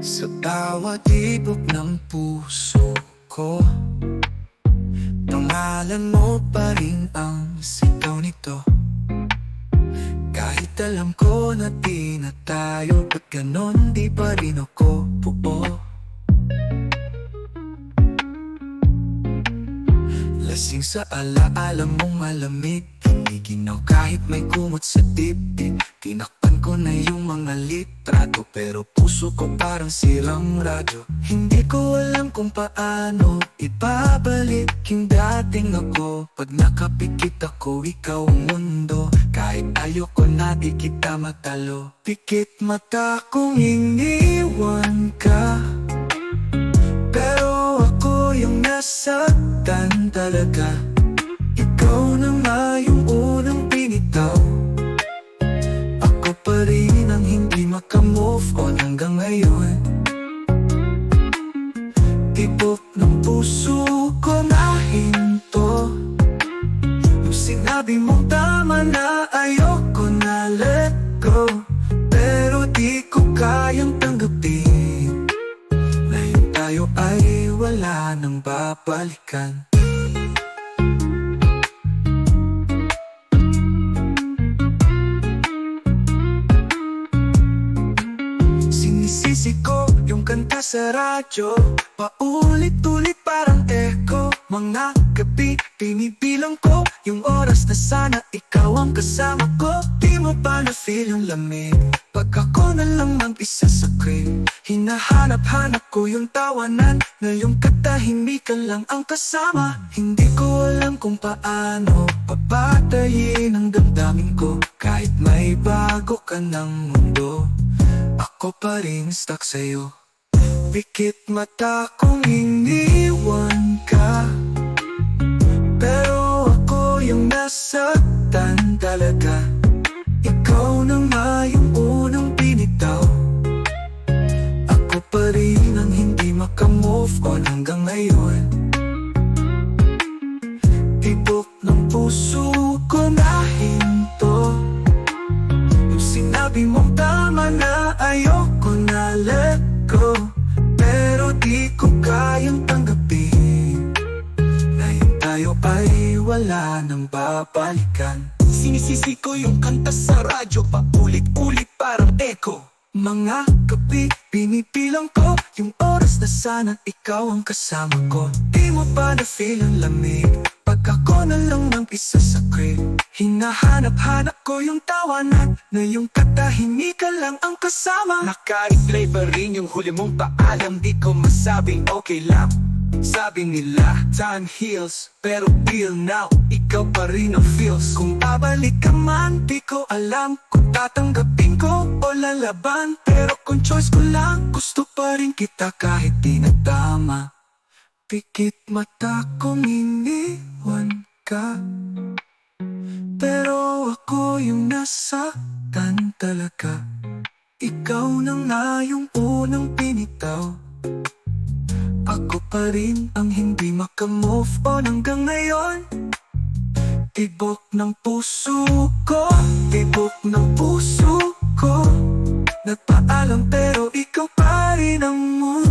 Sa bawat tibok ng puso ko, pangalan mo pa rin ang sigaw nito. Kahit alam ko na di na tayo, ba't ganon di pa rin ako buo? Lasing sa alaala mong malamig, giniginaw kahit may kumot sa dibdib. Tinakpan ko na yung mga litrato, pero puso ko parang sirang radyo. Hindi ko alam kung paano ibabalik yung dating ako. Pag nakapikit ako, ikaw ang mundo. Kahit ayoko na di kita matalo. Pikit mata kong iniwan ka, pero ako yung nasaktan talaga. Ikaw na nga yung unang pinitaw. Ako pa rin ang hindi makamove on hanggang ngayon. Tibok ng puso ko na hinto nung sinabi mong tama na, ayoko na, let go. Pero di ko kayang tanggapin na yung tayo ay wala nang babalikan. Sinisisi ko yung kanta sa radyo, paulit-ulit parang echo. Mga gabi, pinibilang ko yung oras na sana ikaw ang kasama ko. Di mo ba na-feel yung lamig pag ako na lang mag-isa sa crib? Hinahanap-hanap ko yung tawanan na yung katahimikan lang ang kasama. Hindi ko alam kung paano papatayin ang damdamin ko. Kahit may bago ka ng mundo, ako pa rin stuck sa'yo. Pikit mata kong iniwan ka, pero ako yung nasaktan talaga. Ikaw na nga yung unang pinitaw. Ako pa rin ang hindi makamove on hanggang ngayon. Tibok ng puso ko na hinto nung sinabi mong tama na, ayoko na, let go. Pero di ko kayang tanggapin na yung tayo ay wala nang babalikan. Sinisisi ko yung kanta sa radyo, paulit-ulit parang echo. Mga gabi, pinipilang ko yung oras na sana ikaw ang kasama ko. Di mo ba na-feel ang lamig pag ako na lang mag-isa sa crib? Hinahanap-hanap ko yung tawanan na yung katahimikan lang ang kasama. Naka-replay pa rin yung huli mong paalam, di ko masabing okay lang. Sabi nila, time heals, pero till now, ikaw pa rin ang feels. Kung babalik ka man, di ko alam kung tatanggapin ko o lalaban. Pero kung choice ko lang, gusto pa rin kita kahit di na tama. Pikit mata kong iniwan ka, pero ako yung nasaktan talaga. Ikaw na nga yung unang pinitaw. Ako pa rin ang hindi makamove on hanggang ngayon. Tibok ng puso ko, tibok ng puso ko. Nagpaalam pero ikaw pa rin ang mundo.